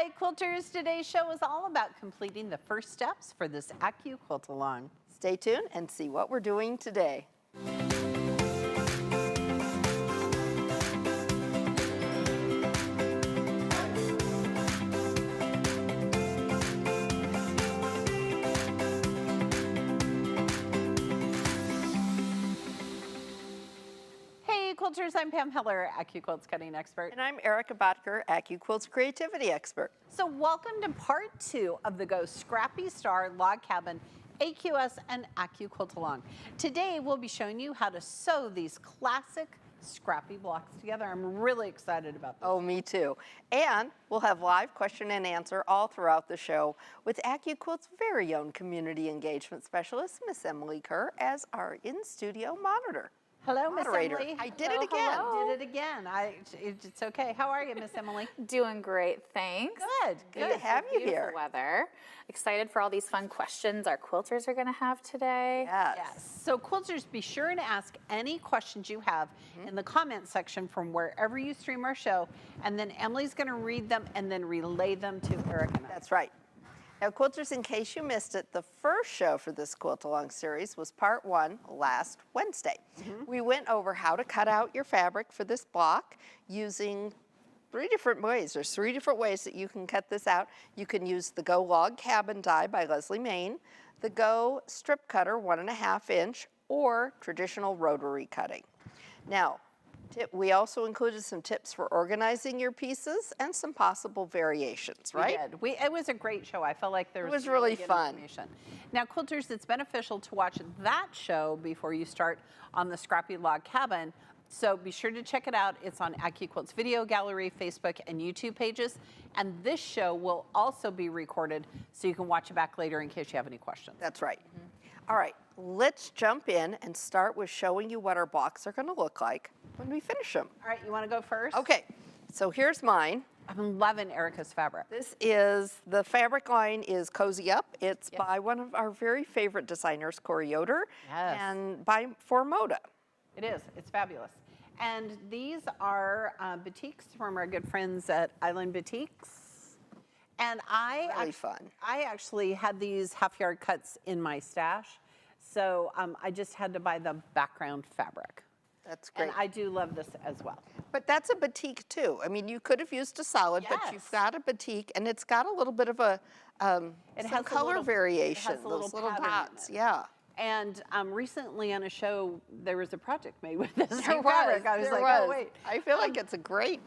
Hi, Quilters. Today's show is all about completing the first steps for this AccuQuilt-Along. Stay tuned and see what we're doing today. Hey, Quilters. I'm Pam Heller, AccuQuilt's cutting expert. And I'm Erica Bodker, AccuQuilt's creativity expert. So welcome to part 2 of the Go Scrappy Star Log Cabin AQS and AccuQuilt-Along. Today we'll be showing you how to sew these classic scrappy blocks together. I'm really excited about this. Oh, me too. And we'll have live question and answer all throughout the show with AccuQuilt's very own community engagement specialist, Miss Emily Kerr, as our in-studio monitor. Hello, Miss Moderator. Emily. I did it again. Hello. Did it again. It's okay. How are you, Miss Emily? Doing great, thanks. Good to have you here. Weather. Excited for all these fun questions our quilters are going to have today. Yes. So quilters, be sure to ask any questions you have in the comment section from wherever you stream our show, and then Emily's going to read them and then relay them to Erica and I. That's right. Now, quilters, in case you missed it, the first show for this Quilt-Along series was part 1 last Wednesday. We went over how to cut out your fabric for this block using 3 different ways. There's 3 different ways that you can cut this out. You can use the Go Log Cabin die by Leslie Main, the Go Strip Cutter 1.5 inch, or traditional rotary cutting. Now, we also included some tips for organizing your pieces and some possible variations, right? We did. It was a great show. I felt like there was really good fun. information. Now, quilters, it's beneficial to watch that show before you start on the Scrappy Log Cabin. So be sure to check it out. It's on AccuQuilt's video gallery, Facebook, and YouTube pages. And this show will also be recorded so you can watch it back later in case you have any questions. That's right. All right, let's jump in and start with showing you what our blocks are going to look like when we finish them. All right, you want to go first? Okay, so here's mine. I'm loving Erica's fabric. This is, the fabric line is Cozy Up. It's by one of our very favorite designers, Corey Yoder, and for Moda. It is. It's fabulous. And these are batiks from our good friends at Island Batiks. And I actually had these half-yard cuts in my stash, so I just had to buy the background fabric. That's great. And I do love this as well. But that's a batik too. I mean, you could have used a solid, but you've got a batik, and it's got a little bit of a some color variation. It has a those little pattern dots, in it. yeah. And recently on a show, there was a project made with this There fabric. I was like, oh wait. I feel like it's a great,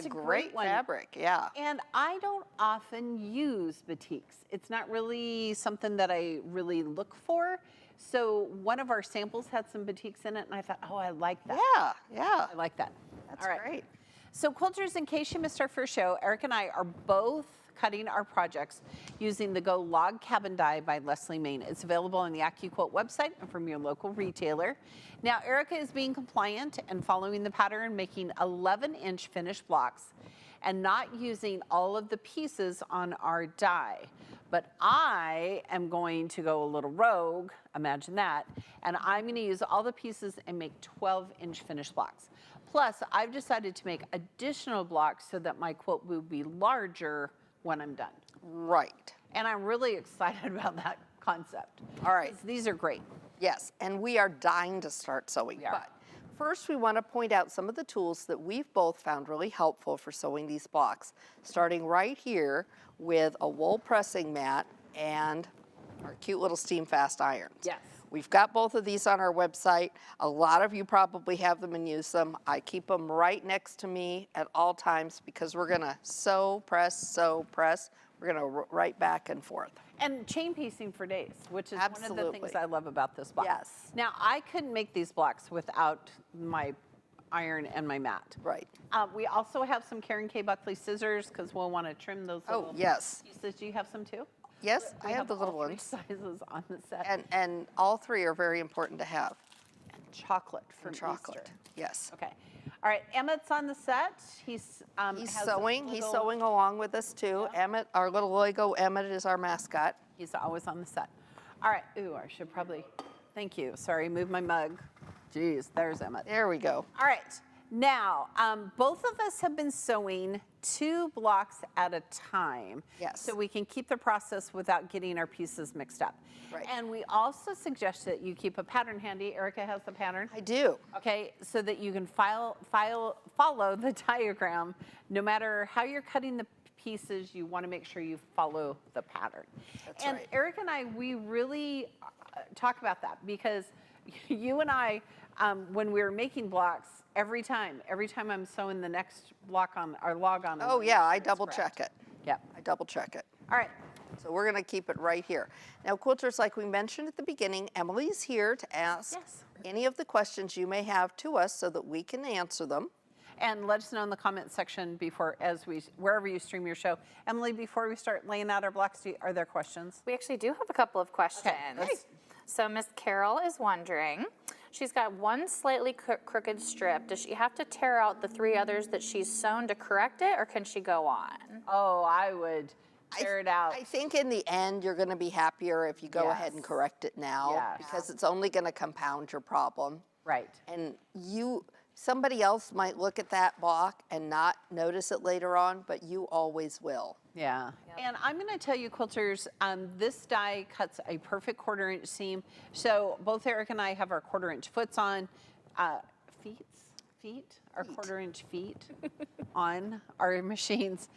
great one. fabric, yeah. And I don't often use batiks. It's not really something that I really look for. So one of our samples had some batiks in it, and I thought, oh, I like that. Yeah. I like that. That's All right. great. So quilters, in case you missed our first show, Eric and I are both cutting our projects using the Go Log Cabin die by Leslie Main. It's available on the AccuQuilt website and from your local retailer. Now, Erica is being compliant and following the pattern, making 11-inch finished blocks and not using all of the pieces on our die. But I am going to go a little rogue, imagine that, and I'm going to use all the pieces and make 12-inch finished blocks. Plus, I've decided to make additional blocks so that my quilt will be larger when I'm done. Right. And I'm really excited about that concept. All right. These are great. Yes, and we are dying to start sewing. But first, we want to point out some of the tools that we've both found really helpful for sewing these blocks, starting right here with a wool pressing mat and our cute little steam fast irons. Yes. We've got both of these on our website. A lot of you probably have them and use them. I keep them right next to me at all times because we're gonna sew, press. We're gonna right back and forth. And chain piecing for days, which is Absolutely. one of the things I love about this box. Yes. Now, I couldn't make these blocks without my iron and my mat. Right. We also have some Karen K. Buckley scissors because we'll want to trim those little pieces. Do you have some too? Yes, I have the little all 3 ones. sizes on the set. And all 3 are very important to have. And chocolate from chocolate. Easter. Yes. Okay. All right, Emmett's on the set. He's sewing. He's sewing along with us too. Emmett, our little Lego Emmett, is our mascot. He's always on the set. All right. Ooh, I should probably. Thank you. Sorry, move my mug. Jeez, there's Emmett. There we go. All right. Now, both of us have been sewing 2 blocks at a time. Yes. So we can keep the process without getting our pieces mixed up. Right. And we also suggest that you keep a pattern handy. Erica has the pattern. I do. Okay, so that you can follow the diagram. No matter how you're cutting the pieces, you want to make sure you follow the pattern. That's and right. Erica and I, we really talk about that because you and I, when we were making blocks, every time I'm sewing the next block on our log on. Oh yeah, I double check it. Yep. I double check it. All right. So we're going to keep it right here. Now, quilters, like we mentioned at the beginning, Emily's here to ask Yes. any of the questions you may have to us so that we can answer them. And let us know in the comment section wherever you stream your show. Emily, before we start laying out our blocks, are there questions? We actually do have a couple of questions. great. So Miss Carol is wondering, she's got one slightly crooked strip. Does she have to tear out the 3 others that she's sewn to correct it, or can she go on? Oh, I would tear it out. I think in the end, you're going to be happier if you go ahead and Yes. correct it now Yes. because it's only going to compound your problem. Right. And somebody else might look at that block and not notice it later on, but you always will. Yeah. And I'm going to tell you, quilters, this die cuts a perfect 1/4 inch seam. So both Eric and I have our 1/4 inch foots on, our 1/4 inch feet on our machines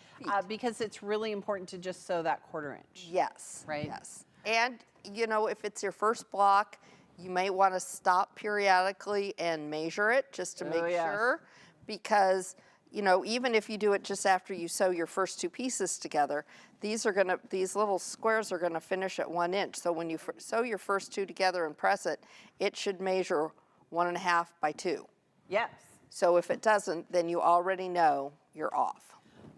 because it's really important to just sew that 1/4 inch. Yes. Right. Yes. And, if it's your first block, you may want to stop periodically and measure it just to make yes. sure because, even if you do it just after you sew your first 2 pieces together, these little squares are going to finish at 1 inch. So when you sew your first 2 together and press it, it should measure 1.5 by 2. Yes. So if it doesn't, then you already know you're off.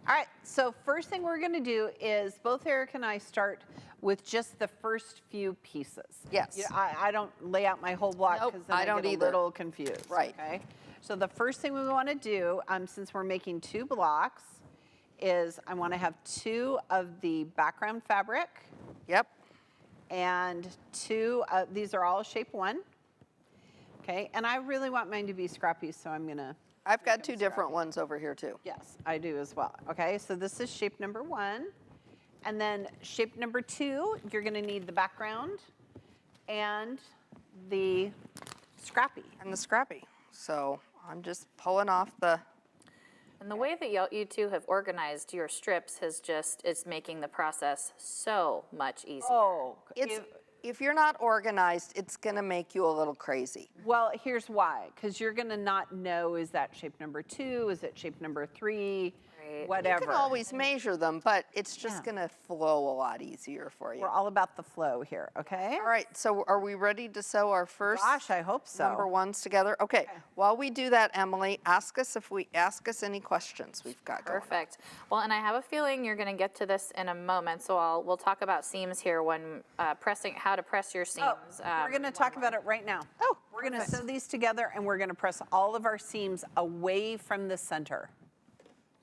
All right, so first thing we're going to do is both Eric and I start with just the first few pieces. Yes. I don't lay out my whole block Nope, because then I I don't get either. a little confused. Right. Okay. So the first thing we want to do, since we're making 2 blocks, is I want to have 2 of the background fabric Yep. and 2. These are all shape 1. Okay, and I really want mine to be scrappy, so I'm going to. I've got 2 different ones over here too. Yes, I do as well. Okay, so this is shape number 1. And then shape number 2, you're going to need the background and the scrappy. And the scrappy. So I'm just pulling off the. And the way that you 2 have organized your strips is making the process so much easier. Oh, If you're not organized, it's going to make you a little crazy. well, here's why. Because you're going to not know, is that shape number 2? Is it shape number 3? Right. Whatever. You can always measure them, but it's just Yeah. going to flow a lot easier for you. We're all about the flow here, okay? All right, so are we ready to sew our first Gosh, I hope so. number 1s together? Okay, while we do that, Emily, ask us any questions we've got going on. Perfect. Well, and I have a feeling you're going to get to this in a moment, so we'll talk about seams here when how to press your seams. Oh, we're going to talk about it right now. Oh, We're going to sew these together and we're going to press all of our seams away from the center.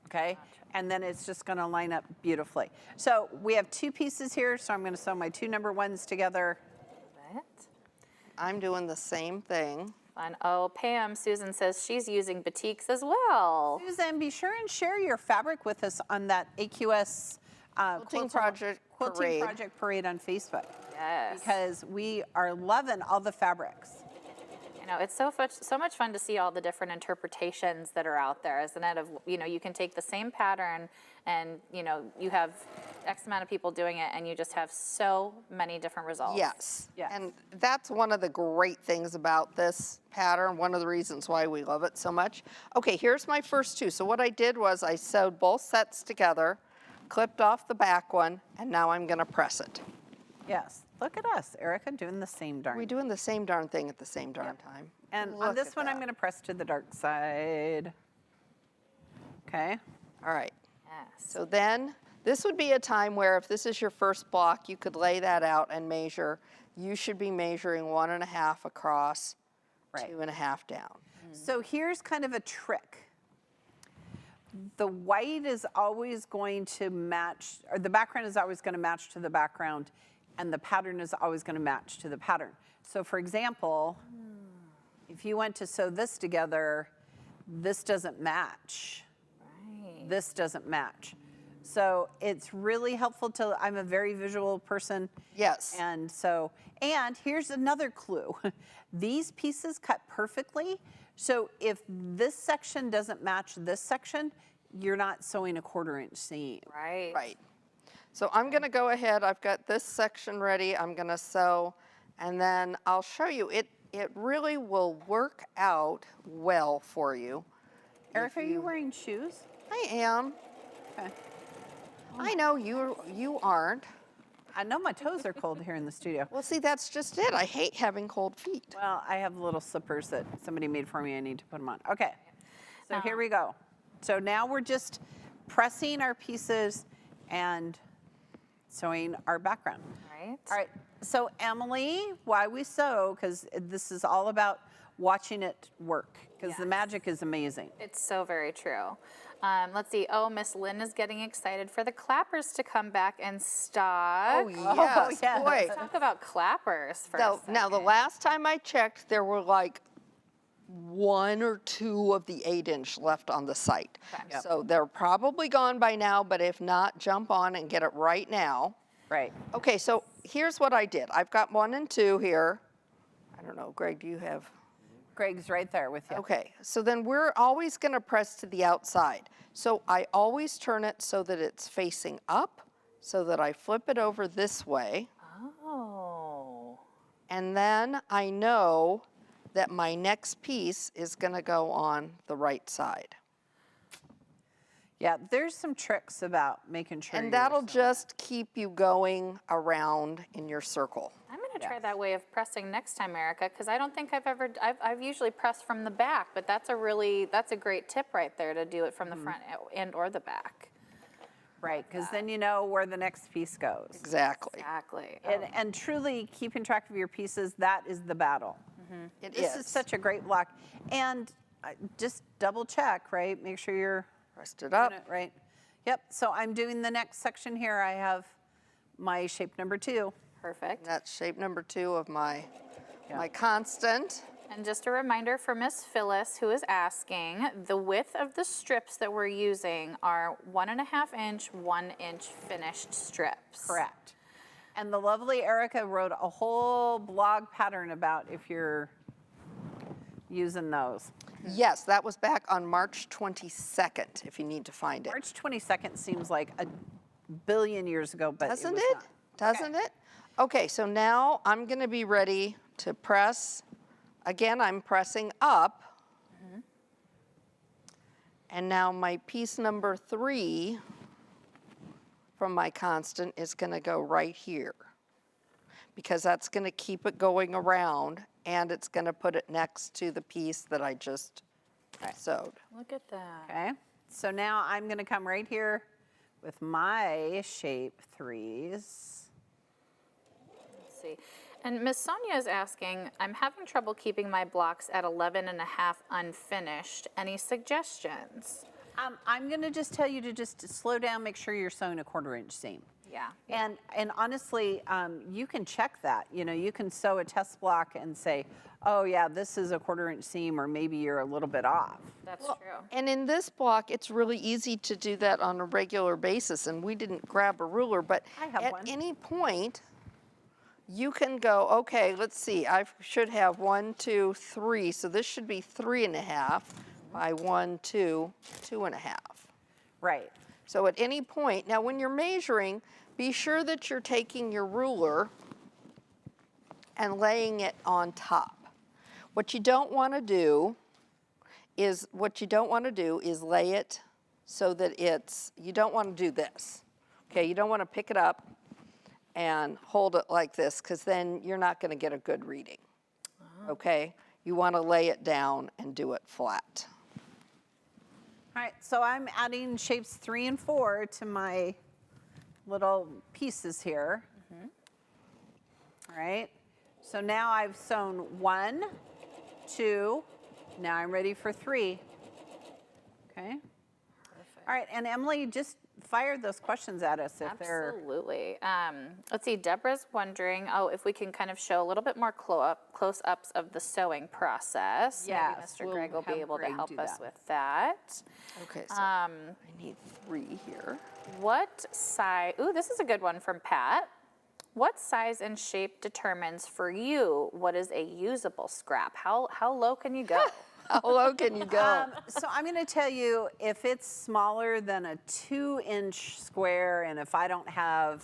Okay? And then it's just going to line up beautifully. So we have 2 pieces here, so I'm going to sew my 2 number 1s together. I'm doing the same thing. Fun. Oh, Pam, Susan says she's using batiks as well. Susan, be sure and share your fabric with us on that AQS Quilting Project Parade. Project Parade on Facebook. Yes. Because we are loving all the fabrics. It's so much fun to see all the different interpretations that are out there, isn't it? Of you can take the same pattern and you have X amount of people doing it, and you just have so many different results. Yes. Yes. And that's one of the great things about this pattern, one of the reasons why we love it so much. Okay, here's my first 2. So what I did was I sewed both sets together, clipped off the back one, and now I'm going to press it. Yes. Look at us, Erica, doing the same darn. We're doing the same darn thing at the same darn time. And on Look this at one, I'm that. going to press to the dark side. Okay. All right. Yes. So then this would be a time where if this is your first block, you could lay that out and measure. You should be measuring 1.5 across, Right. 2.5 down. So here's kind of a trick. The white is always going to match, or the background is always going to match to the background, and the pattern is always going to match to the pattern. So for example, if you went to sew this together, this doesn't match. Right. This doesn't match. So it's really helpful to, I'm a very visual person. Yes. And so, and here's another clue. These pieces cut perfectly. So if this section doesn't match this section, you're not sewing a 1/4 inch seam. Right. Right. So I'm going to go ahead. I've got this section ready. I'm going to sew, and then I'll show you. It really will work out well for you. Erica, are you wearing shoes? I am. Okay. I know you aren't. I know my toes are cold here in the studio. Well, see, that's just it. I hate having cold feet. Well, I have little slippers that somebody made for me. I need to put them on. Okay, so here we go. So now we're just pressing our pieces and sewing our background. Right. All right, so Emily, why we sew, because this is all about watching it work, because the Yes. magic is amazing. It's so very true. Let's see. Oh, Miss Lynn is getting excited for the clappers to come back in stock. Oh, yes. yes. Boy. Talk about clappers for a Now, second. now, the last time I checked, there were like 1 or 2 of the 8-inch left on the site. Okay. Yep. So they're probably gone by now, but if not, jump on and get it right now. Right. Okay, so here's what I did. I've got 1 and 2 here. I don't know, Greg, do you have? Greg's right there with you. Okay, so then we're always going to press to the outside. So I always turn it so that it's facing up, so that I flip it over this way. Oh. And then I know that my next piece is going to go on the right side. Yeah, there's some tricks about making sure. And you're that'll sewing. just keep you going around in your circle. I'm going to try that way of pressing next time, Erica, because I don't think I've usually pressed from the back, but that's a great tip right there to do it from the front and or the back. Right, because then you know where the next piece goes. Exactly. Exactly. And truly keeping track of your pieces, that is the battle. This is such a great block. And just double check, right? Make sure you're Pressed it up. doing it right. Yep, so I'm doing the next section here. I have my shape number 2. Perfect. That's shape number 2 of my Yeah. constant. And just a reminder for Miss Phyllis, who is asking, the width of the strips that we're using are 1.5 inch, 1 inch finished strips. Correct. And the lovely Erica wrote a whole blog pattern about if you're using those. Yes, that was back on March 22nd, if you need to find it. March 22nd seems like a billion years ago, but Doesn't it was it? not. Doesn't it? Okay, so now I'm going to be ready to press. Again, I'm pressing up. And now my piece number 3 from my constant is going to go right here, because that's going to keep it going around, and it's going to put it next to the piece that I just sewed. Look at that. Okay, so now I'm going to come right here with my shape 3s. Let's see. And Miss Sonia is asking, I'm having trouble keeping my blocks at 11.5 unfinished. Any suggestions? I'm going to just tell you to just slow down, make sure you're sewing a 1/4 inch seam. Yeah. And honestly, you can check that. You know, you can sew a test block and say, oh yeah, this is a 1/4 inch seam, or maybe you're a little bit off. That's true. And in this block, it's really easy to do that on a regular basis, and we didn't grab a ruler, but I have at one. any point, you can go, okay, let's see, I should have 1, 2, 3, so this should be 3.5 by 1, 2, 2.5. Right. So at any point, now when you're measuring, be sure that you're taking your ruler and laying it on top. What you don't want to do is lay it so that you don't want to do this. Okay, you don't want to pick it up and hold it like this, because then you're not going to get a good reading. Okay, you want to lay it down and do it flat. All right, so I'm adding shapes 3 and 4 to my little pieces here. All right, so now I've sewn 1, 2, now I'm ready for 3. Okay, All right, and Emily, just fire those questions at us if they're. Absolutely. Let's see, Deborah's wondering, if we can kind of show a little bit more close-ups of the sewing process. Maybe Yes, Mr. we'll Greg will be have able to Greg help do us that. with that. Okay, so I need 3 here. What size, this is a good one from Pat. What size and shape determines for you what is a usable scrap? How low can you go? How low can you go? So I'm going to tell you, if it's smaller than a 2-inch square, and if I don't have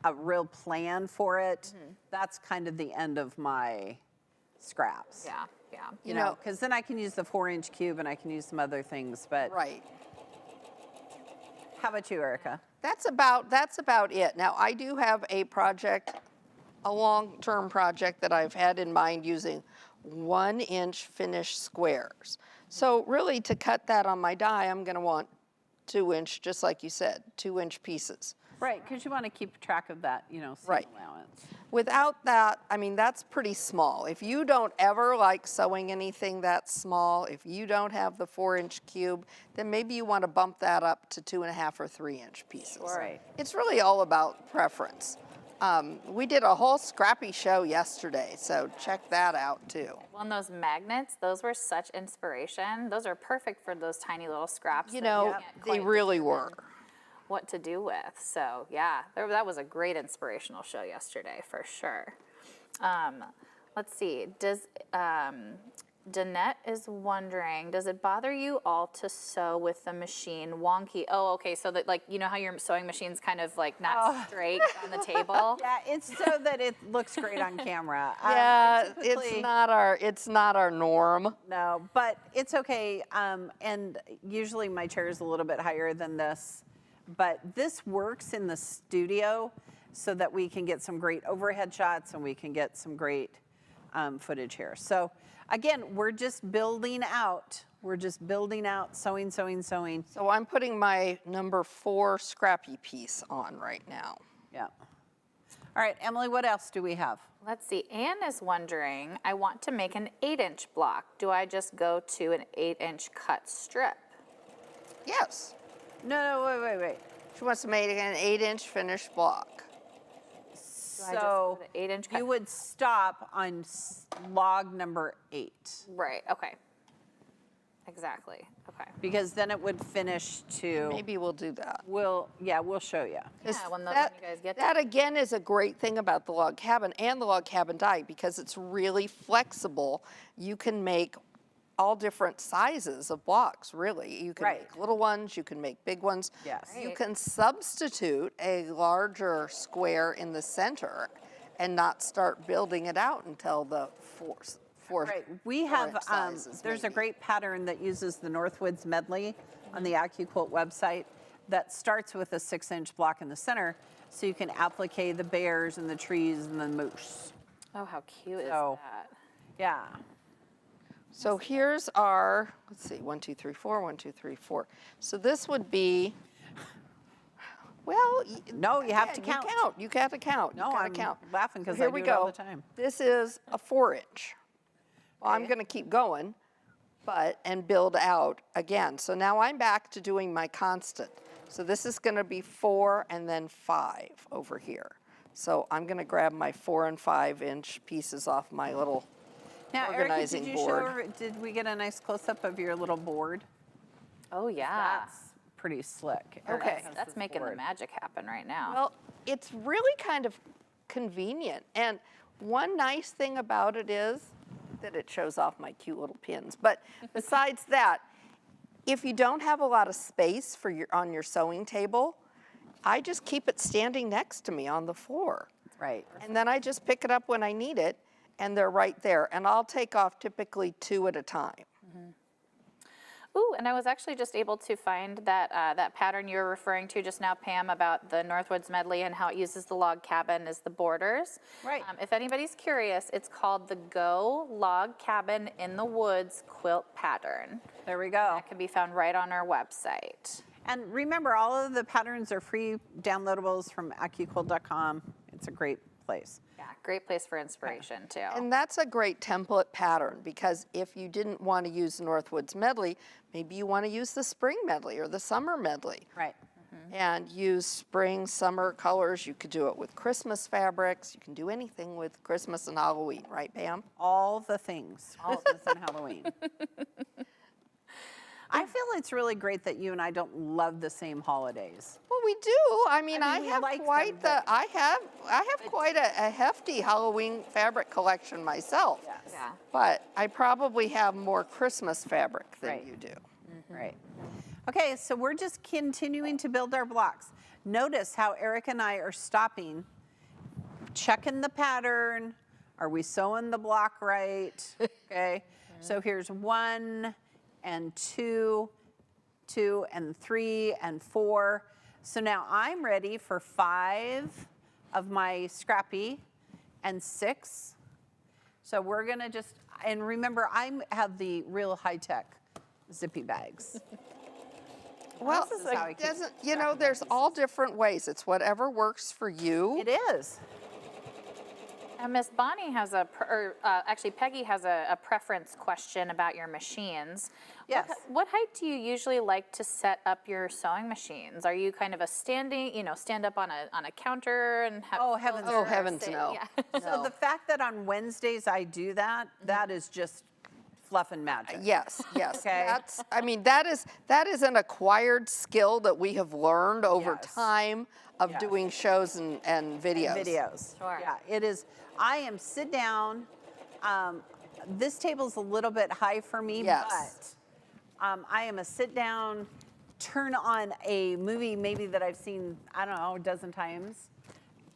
a real plan for it, that's kind of the end of my scraps. Yeah. You know, because then I can use the 4-inch cube and I can use some other things. But Right. how about you, Erica? That's about it. Now, I do have a project, a long-term project that I've had in mind using 1-inch finished squares. So really, to cut that on my die, I'm going to want 2-inch, just like you said, 2-inch pieces. Right, because you want to keep track of that, seam Right. allowance. Without that, I mean, that's pretty small. If you don't ever like sewing anything that small, if you don't have the 4-inch cube, then maybe you want to bump that up to 2.5 or 3-inch pieces. Right. It's really all about preference. We did a whole Scrappy show yesterday, so check that out too. Well, and those magnets, those were such inspiration. Those are perfect for those tiny little scraps. You that know, can't they quite really determine were. what to do with. So yeah, that was a great inspirational show yesterday for sure. Let's see, Danette is wondering, does it bother you all to sew with the machine wonky? Oh, okay, so that, like, you know how your sewing machine's kind of like not straight on the table? Yeah, it's so that it looks great on camera. Yeah, typically- it's not our norm. No, but it's okay. And usually my chair is a little bit higher than this, but this works in the studio so that we can get some great overhead shots and we can get some great footage here. So again, we're just building out. We're just building out, sewing. So I'm putting my number 4 Scrappy piece on right now. Yeah. All right, Emily, what else do we have? Let's see, Anne is wondering, I want to make an 8-inch block. Do I just go to an 8-inch cut strip? Yes, No, wait. she wants to make an 8-inch finished block. I just So go to 8-inch cut? you would stop on log number 8 Right, okay. Exactly, okay. because then it would finish to. Maybe we'll do that. We'll show you. Yeah, when you guys get that again is a great thing about the log cabin and the log cabin die because it's really flexible. You can make all different sizes of blocks, really. You can Right. make little ones, you can make big ones. Yes. You Right. can substitute a larger square in the center and not start building it out until the four Right. We have, four-inch sizes, there's a maybe. great pattern that uses the Northwoods medley on the AccuQuilt website that starts with a 6-inch block in the center so you can applique the bears and the trees and the moose. Oh, how cute is So- that? Yeah. So here's our, let's see, 1, 2, 3, 4, 1, 2, 3, 4. So this would be, well, No, you have to again, count. You got to count. No, you gotta I'm count. laughing because Here I do we it go. all the time. This is a 4-inch. Well, I'm Okay. going to keep going, and build out again. So now I'm back to doing my constant. So this is going to be 4 and then 5 over here. So I'm going to grab my 4 and 5-inch pieces off my little Now, Erica, organizing did you board. show her, did we get a nice close-up of your little board? Oh, yeah. That's pretty slick. Erica Okay. has That's this making the board. magic happen right now. Well, it's really kind of convenient. And one nice thing about it is that it shows off my cute little pins. But besides that, if you don't have a lot of space on your sewing table, I just keep it standing next to me on the floor. Right. And then I just pick it up when I need it, and they're right there. And I'll take off typically 2 at a time. Ooh, and I was actually just able to find that that pattern you were referring to just now, Pam, about the Northwoods medley and how it uses the log cabin as the borders. Right. If anybody's curious, it's called the Go Log Cabin in the Woods quilt pattern. There we go. That can be found right on our website. And remember, all of the patterns are free downloadables from AccuQuilt.com. It's a great place. Yeah, great place for inspiration too. And that's a great template pattern, because if you didn't want to use the Northwoods medley, maybe you want to use the spring medley or the summer medley. Right. And use spring, summer colors. You could do it with Christmas fabrics. You can do anything with Christmas and Halloween, right, Pam? All the things, Christmas and Halloween. I feel it's really great that you and I don't love the same holidays. Well, we do. I mean, I we have like them, quite the. but- I have quite a hefty Halloween fabric collection myself. Yes. Yeah. But I probably have more Christmas fabric than Right. you do. Right. Okay, so we're just continuing to build our blocks. Notice how Eric and I are stopping, checking the pattern. Are we sewing the block right? Okay. So here's 1 and 2, 2 and 3 and 4. So now I'm ready for 5 of my Scrappy and 6. So we're gonna just, and remember, I have the real high-tech zippy bags. Well, This is how I it keep doesn't. You track know, of my there's pieces. all different ways. It's whatever works for you. It is. And Miss Bonnie has actually Peggy has a preference question about your machines. Yes. What height do you usually like to set up your sewing machines? Are you kind of a standing, stand up on a counter and have? Oh, heavens Oh, no. heavens, sit- no. Yeah. So the fact that on Wednesdays I do that, that is just fluff and magic. Yes, yes. Okay. That's. I mean, that is an acquired skill that we have learned over Yes. time of Yes. doing shows and videos. Videos. Sure. Yeah, it is. I am sit down. This table's a little bit high for me, Yes. but I am a sit down, turn on a movie maybe that I've seen, I don't know, a dozen times.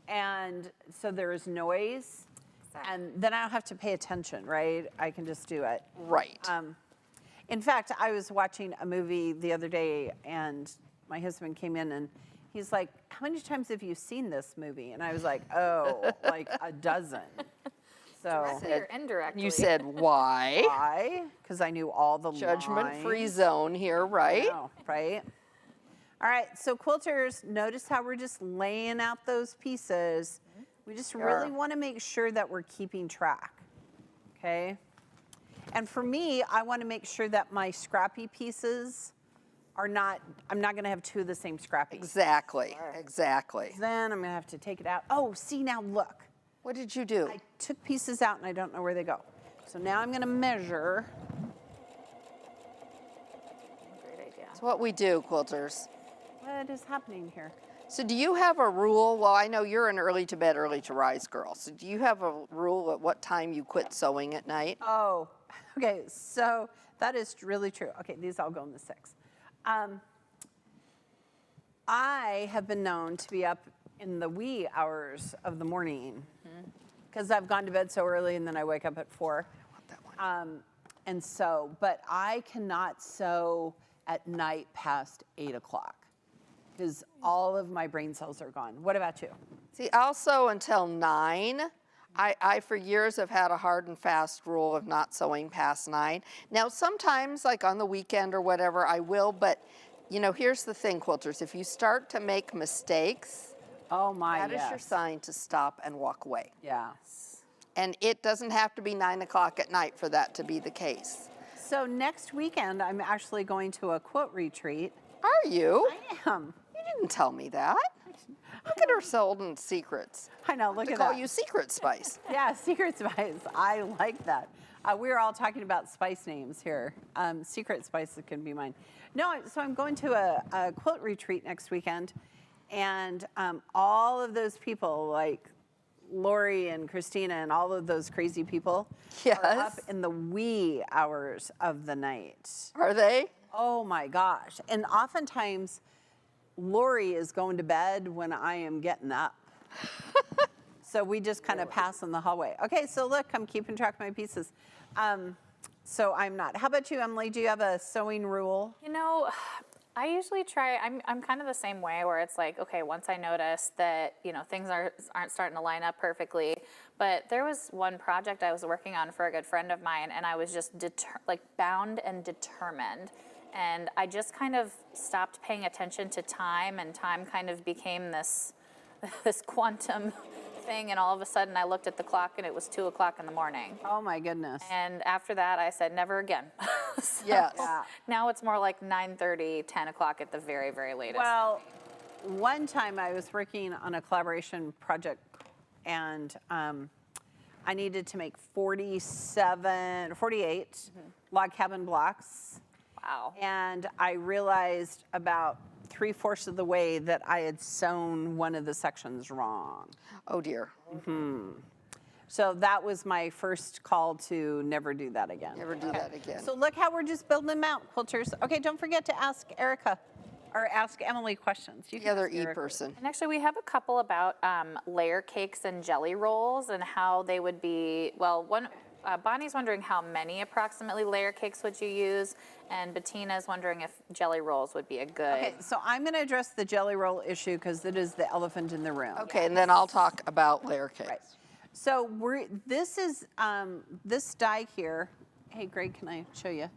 And so there is noise. Exactly. And then I don't have to pay attention, right? I can just do it. Right. In fact, I was watching a movie the other day, and my husband came in and he's like, "How many times have you seen this movie?" And I was like, "Oh, like a dozen." So Directly or indirectly? You said why? why? Because I knew all the Judgment-free lines. zone here, right? I know, right? All right, so quilters, notice how we're just laying out those pieces. We just really want to make sure that we're keeping track, okay? And for me, I want to make sure that my scrappy pieces are not, I'm not going to have 2 of the same scrappy. Exactly. Exactly. Then I'm going to have to take it out. Oh, see, now look. What did you do? I took pieces out and I don't know where they go. So now I'm going to measure. Great idea. It's what we do, quilters. What is happening here? So do you have a rule? Well, I know you're an early to bed, early to rise girl. So do you have a rule at what time you quit sewing at night? Oh, okay, so that is really true. Okay, these all go in the 6. I have been known to be up in the wee hours of the morning because I've gone to bed so early and then I wake up at 4. I want that one. And so, but I cannot sew at night past 8 o'clock because all of my brain cells are gone. What about you? See, I'll sew until 9. I for years have had a hard and fast rule of not sewing past 9. Now, sometimes, like on the weekend or whatever, I will, but you know, here's the thing, quilters. If you start to make mistakes, Oh my, that is your yes. sign to stop and walk away. Yeah. And it doesn't have to be 9 o'clock at night for that to be the case. So next weekend, I'm actually going to a quilt retreat. Are you? I am. You didn't tell me that. Look at her holding secrets. I know, look To at call that. you Secret Spice. Yeah, secret spice. I like that. We were all talking about spice names here. Secret spice can be mine. No, so I'm going to a quilt retreat next weekend, and all of those people, like Lori and Christina and all of those crazy people, are up Yes. in the wee hours of the night. Are they? Oh my gosh. And oftentimes, Lori is going to bed when I am getting up. So we just kind of pass in the hallway. Okay, so look, I'm keeping track of my pieces. So I'm not. How about you, Emily? Do you have a sewing rule? You know, I usually try, I'm kind of the same way where it's like, okay, once I notice that, things aren't starting to line up perfectly, but there was one project I was working on for a good friend of mine, and I was just bound and determined. And I just kind of stopped paying attention to time, and time kind of became this quantum thing, and all of a sudden I looked at the clock and it was 2 o'clock in the morning. Oh my goodness. And after that, I said, never again. So Yes. Yeah. now it's more like 9:30, 10 o'clock at the very, very latest. Well, one time I was working on a collaboration project, and I needed to make 48 log cabin blocks. Wow. And I realized about 3/4 of the way that I had sewn one of the sections wrong. Oh dear. So that was my first call to never do that again. Never do that again. So look how we're just building them out, quilters. Okay, don't forget to ask Erica or ask Emily questions. You The other ask E Erica. person. And actually, we have a couple about layer cakes and jelly rolls and how they would be, well, Bonnie's wondering how many approximately layer cakes would you use, and Bettina's wondering if jelly rolls would be a good. Okay, so I'm going to address the jelly roll issue because it is the elephant in the room. Okay, and then I'll talk about layer cakes. Right. So this is this die here. Hey, Greg, can I show you?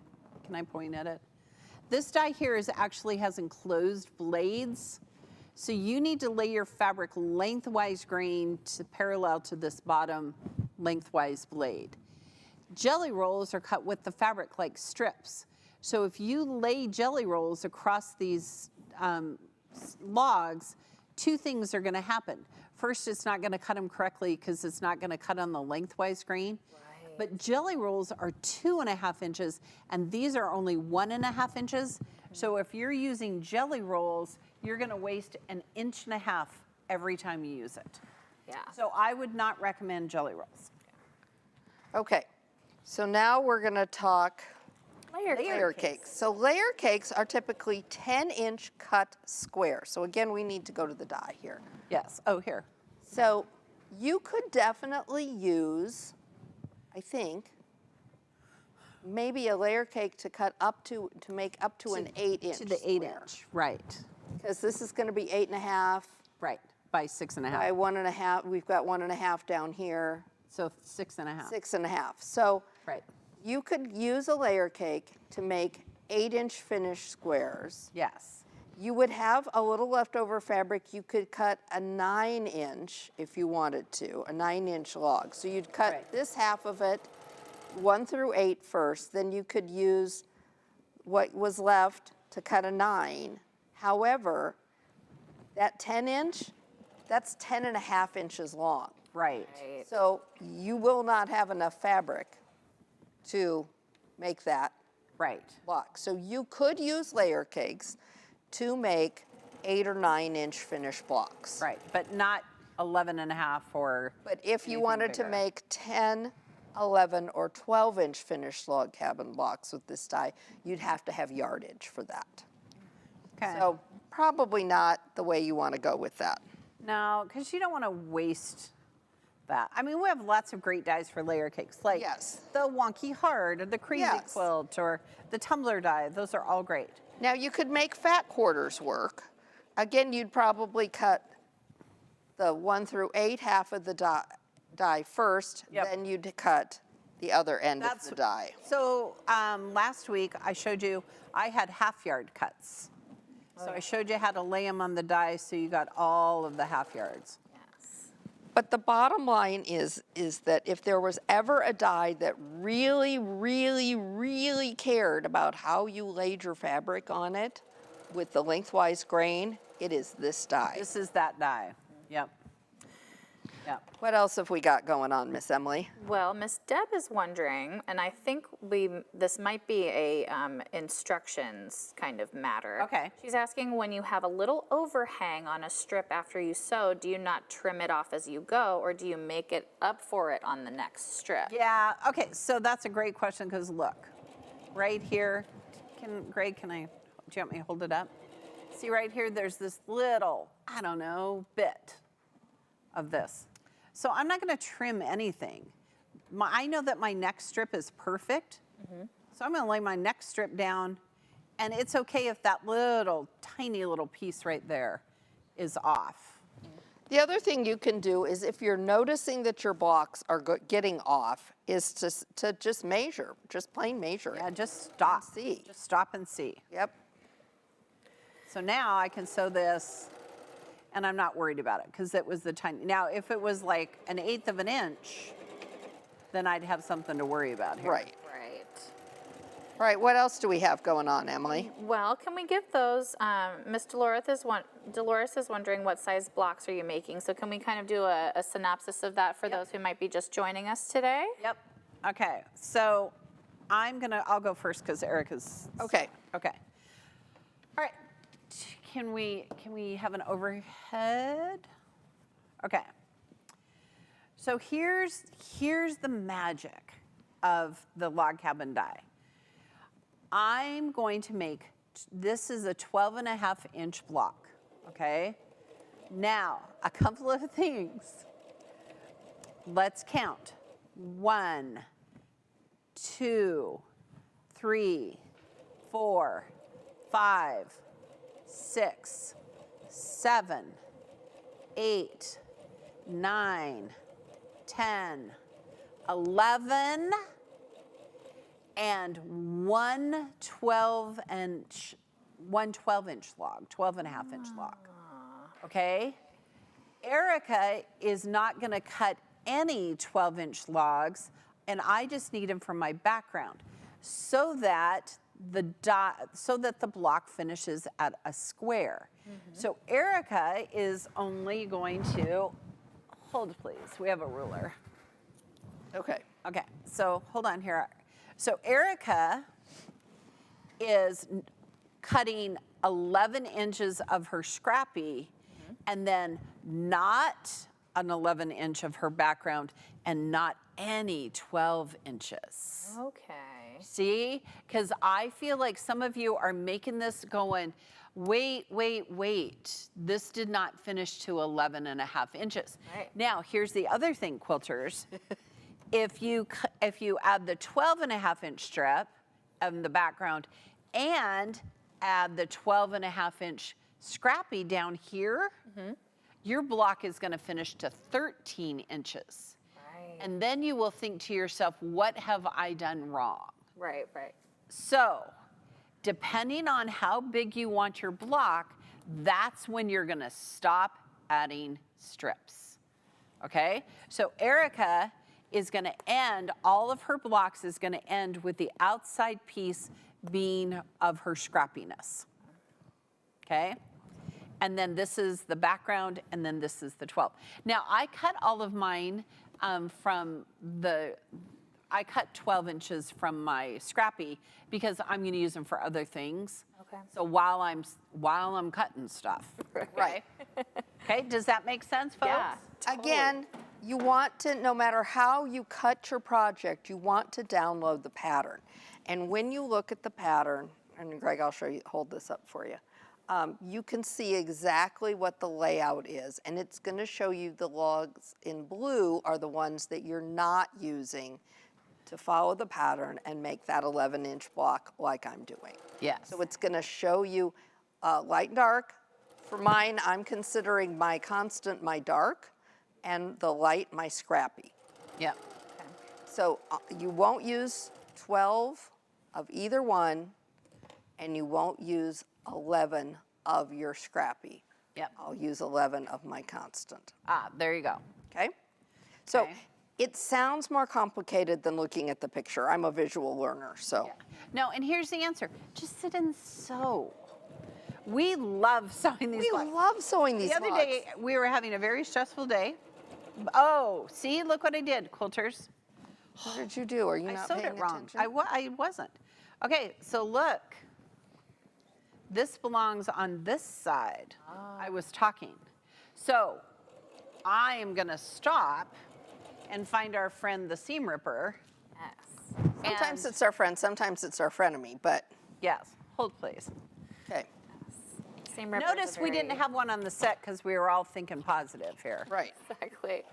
Can I point at it? This die here actually has enclosed blades. So you need to lay your fabric lengthwise grain to parallel to this bottom lengthwise blade. Jelly rolls are cut with the fabric like strips. So if you lay jelly rolls across these logs, two things are going to happen. First, it's not going to cut them correctly because it's not going to cut on the lengthwise grain. Right. But jelly rolls are 2.5 inches, and these are only 1.5 inches. So if you're using jelly rolls, you're going to waste 1.5 inches every time you use it. Yeah. So I would not recommend jelly rolls. Okay, so now we're going to talk Layer cakes. So layer cakes are typically 10-inch cut square. So again, we need to go to the die here. Yes. Oh, here. So you could definitely use, I think, maybe a layer cake to cut up to make up to an 8-inch To the 8-inch. Right. Because this is going to be 8.5 Right. By 6.5. by 1.5. We've got 1.5 down here, So 6.5. 6.5. So Right. you could use a layer cake to make 8-inch finished squares. Yes. You would have a little leftover fabric. You could cut a 9-inch if you wanted to, a 9-inch log. So you'd cut Right. this half of it, 1 through 8 first. Then you could use what was left to cut a 9. However, that 10-inch, that's 10.5 inches long. Right. Right. So you will not have enough fabric to make that Right. block. So you could use layer cakes to make 8 or 9-inch finished blocks. Right. But not 11.5 or. But if you anything wanted to bigger. make 10, 11, or 12-inch finished log cabin blocks with this die, you'd have to have yardage for that. Okay. So probably not the way you want to go with that. No, because you don't want to waste that. I mean, we have lots of great dies for layer cakes, like Yes. the Wonky Heart or the Crazy Yes. Quilt or the Tumbler die. Those are all great. Now you could make fat quarters work. Again, you'd probably cut the 1 through 8 half of the die first, Yep. then you'd cut the other end of the die. So last week I showed you I had half yard cuts. So I showed you how to lay them on the die so you got all of the half yards. Yes. But the bottom line is that if there was ever a die that really, really, really cared about how you laid your fabric on it with the lengthwise grain, it is this die. This is that die. Yep. Yep. What else have we got going on, Miss Emily? Well, Miss Deb is wondering, and I think this might be a instructions kind of matter. Okay. She's asking, when you have a little overhang on a strip after you sew, do you not trim it off as you go, or do you make it up for it on the next strip? Yeah, okay, so that's a great question because look, right here, Greg, do you want me to hold it up? See right here, there's this little, I don't know, bit of this. So I'm not gonna trim anything. I know that my next strip is perfect, so I'm gonna lay my next strip down, and it's okay if that little, tiny little piece right there is off. The other thing you can do is if you're noticing that your blocks are getting off, is to just measure, just plain measure Yeah, it. just stop. see. Just stop and see. Yep. So now I can sew this, and I'm not worried about it because it was the tiny. Now, if it was like 1/8 of an inch, then I'd have something to worry about here. Right. Right. Right, what else do we have going on, Emily? Well, can we give those, Miss Dolores is wondering what size blocks are you making? So can we kind of do a synopsis of that for those who might be just joining us today? Yep. Okay. So I'll go first because Erica's. Okay. Okay. All right. Can we have an overhead? Okay. So here's the magic of the log cabin die. I'm going to make, this is a 12.5-inch block, okay? Now, a couple of things. Let's count. 1, 2, 3, 4, 5, 6, 7, 8, 9, 10, 11, and one 12-inch log, 12.5-inch log, okay? Erica is not gonna cut any 12-inch logs, and I just need them for my background so that the block finishes at a square. So Erica is only going to, hold please, we have a ruler. Okay. Okay, so hold on here. So Erica is cutting 11 inches of her Scrappy and then not an 11-inch of her background and not any 12 inches. Okay. See? Because I feel like some of you are making this going, wait. This did not finish to 11.5 inches. Right. Now, here's the other thing, quilters. If you add the 12.5-inch strip in the background and add the 12.5-inch Scrappy down here, your block is going to finish to 13 inches. Right. And then you will think to yourself, what have I done wrong? Right. So, depending on how big you want your block, that's when you're going to stop adding strips. Okay? So Erica is going to end, all of her blocks is going to end with the outside piece being of her scrappiness. Okay? And then this is the background, and then this is the 12. Now, I cut all of mine I cut 12 inches from my Scrappy because I'm going to use them for other things. Okay. So while I'm cutting stuff. Right. Okay, does that make sense, folks? Yeah. Again, you want to, no matter how you cut your project, you want to download the pattern. And when you look at the pattern, and Greg, I'll show you, hold this up for you. You can see exactly what the layout is, and it's going to show you the logs in blue are the ones that you're not using to follow the pattern and make that 11-inch block like I'm doing. Yes. So it's going to show you light and dark. For mine, I'm considering my constant my dark, and the light my Scrappy. Yeah. Okay. So you won't use 12 of either one, and you won't use 11 of your Scrappy. Yep. I'll use 11 of my constant. There you go. Okay? So Okay. it sounds more complicated than looking at the picture. I'm a visual learner, so. No, and here's the answer. Just sit and sew. We love sewing these We blocks. love sewing these The other blocks. day, we were having a very stressful day. Oh, see, look what I did, quilters. What did you do? Are you I not sewed paying it wrong. attention? I wasn't. Okay, so look. This belongs on this side. I was talking. So I am going to stop and find our friend the seam ripper. Yes. Sometimes and- it's our friend, sometimes it's our frenemy, but, Yes, hold please. okay. Same reference. Notice we didn't have one on the set because we were all thinking positive here. Right. Exactly.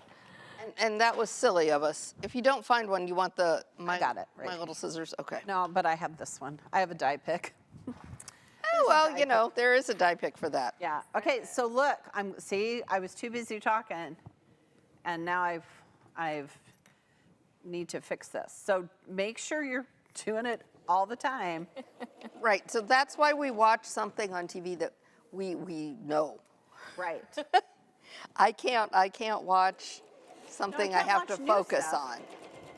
And that was silly of us. If you don't find one, you want my got it, right my here. little scissors? Okay. No, but I have this one. I have a die pick. Oh, well, you know, there is a die pick for that. Yeah. Okay, so look, I was too busy talking, and now I've need to fix this. So make sure you're doing it all the time. Right, so that's why we watch something on TV that we know. Right. I can't watch something I can't have to watch new focus stuff. on.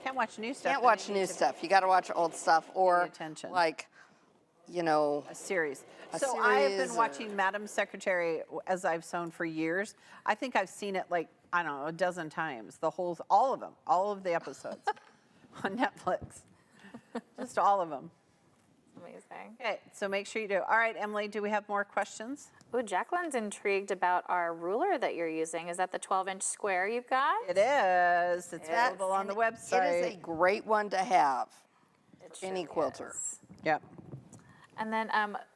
Can't watch new stuff. Can't and watch you need new to stuff. You got to watch old stuff or attention. like, you know, A series. A So I have been series watching Madam Secretary as I've sewn for years. I think I've seen it like, I don't know, a dozen times. All of them, all of the episodes on Netflix. Just all of them. Amazing. Okay, so make sure you do. All right, Emily, do we have more questions? Ooh, Jacqueline's intrigued about our ruler that you're using. Is that the 12-inch square you've got? It is. It's available on the it website. is a great one to have. It Any sure quilter. is. Yep. And then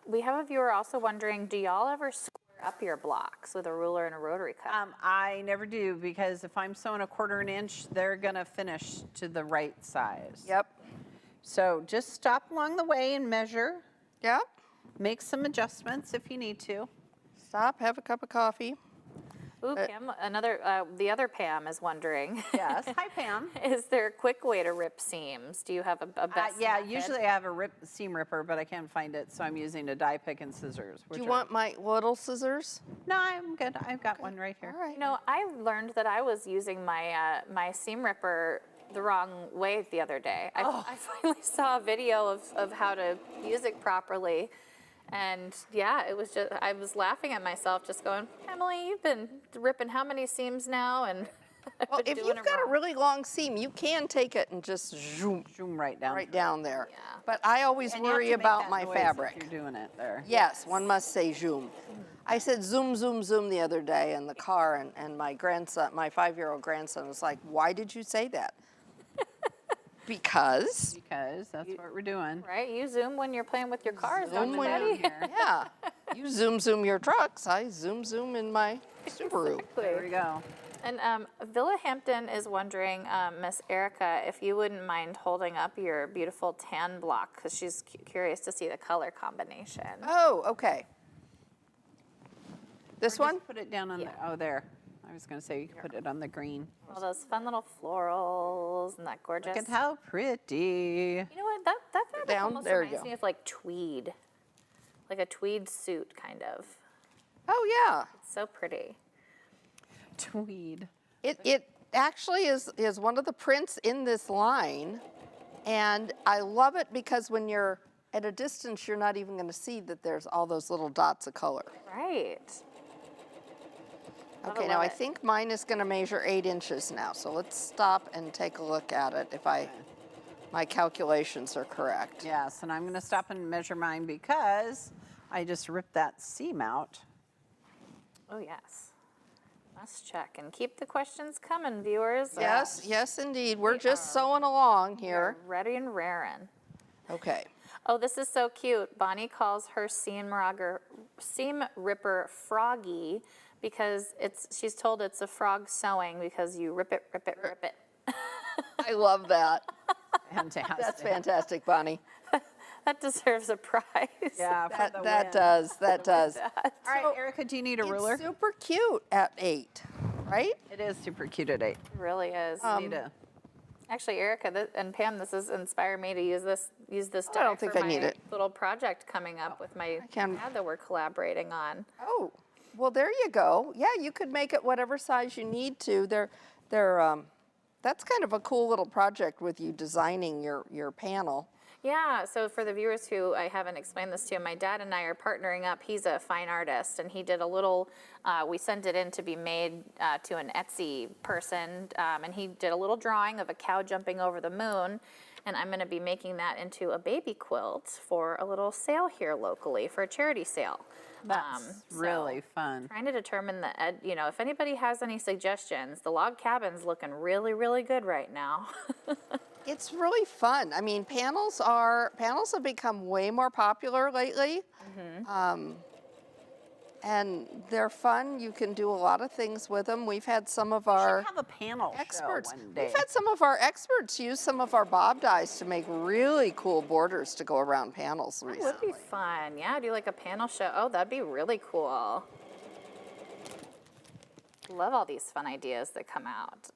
we have a viewer also wondering, do y'all ever square up your blocks with a ruler and a rotary cutter? I never do because if I'm sewing a 1/4 inch, they're gonna finish to the right size. Yep. So just stop along the way and measure. Yep. Make some adjustments if you need to. Stop, have a cup of coffee. Ooh, Pam, the other Pam is wondering. Yes. Hi, Pam. Is there a quick way to rip seams? Do you have a best Yeah, method? usually I have a seam ripper, but I can't find it, so I'm using a die pick and scissors. Do you want my little scissors? No, I'm good. I've got one right here. All right. You know, I learned that I was using my my seam ripper the wrong way the other day. I finally saw a video of how to use it properly. And yeah, it was just, I was laughing at myself just going, Emily, you've been ripping how many seams now? And I've Well, been if doing you've it got a wrong. really long seam, you can take it and just zoom Zoom right down. right down there. Yeah. But I always And you have worry to make about that my noise if fabric. You're doing it there. Yes, one must say zoom. I said zoom, zoom, zoom the other day in the car, and my grandson, my 5-year-old grandson, was like, "Why did you say that?" Because Because that's what we're doing. Right? You zoom when you're playing with your cars, Zoom don't when you, you're- Betty? yeah, you zoom, zoom your trucks. I zoom, zoom in my Subaru. There we go. And Villa Hampton is wondering, Miss Erica, if you wouldn't mind holding up your beautiful tan block, because she's curious to see the color combination. Oh, okay. This Or one? just put it down on the, oh, there. I was going to say you could put it on the green. All those fun little florals and that gorgeous. Look at how pretty. You know what? That fabric Down, almost there you reminds go. me of like tweed, like a tweed suit kind of. Oh, yeah. It's so pretty. Tweed. It actually is one of the prints in this line, and I love it because when you're at a distance, you're not even going to see that there's all those little dots of color. Right. Love it, Okay, now love I it. think mine is going to measure 8 inches now, so let's stop and take a look at it if my calculations are correct. Yes, and I'm going to stop and measure mine because I just ripped that seam out. Oh yes. Must check and keep the questions coming, viewers. Yes, yes, indeed. We're just sewing along We're here. ready and raring. Okay. Oh, this is so cute. Bonnie calls her seam ripper Froggy because she's told it's a frog sewing because you rip it, rip it, rip it. I love that. Fantastic. That's fantastic, Bonnie. That deserves a prize. Yeah, for the That win. does, that does. All right, Erica, do you need a ruler? It's super cute at 8, right? It is super cute at 8. It really is. Need a- Actually, Erica and Pam, this has inspired me to use this die I don't think for I need my it. little project coming up with my can- dad that we're collaborating on. Oh, well, there you go. Yeah, you could make it whatever size you need to. That's kind of a cool little project with you designing your panel. Yeah, so for the viewers who I haven't explained this to, my dad and I are partnering up. He's a fine artist, and he did a little, we sent it in to be made to an Etsy person, and he did a little drawing of a cow jumping over the moon, and I'm gonna be making that into a baby quilt for a little sale here locally, for a charity sale. That's So really fun. Trying to determine if anybody has any suggestions, the log cabin's looking really, really good right now. It's really fun. I mean, panels have become way more popular lately. And they're fun. You can do a lot of things with them. We've had some of We our should have a panel experts. show one day. We've had some of our experts use some of our bob dies to make really cool borders to go around panels That recently. would be fun. Yeah, do like a panel show. Oh, that'd be really cool. Love all these fun ideas that come out.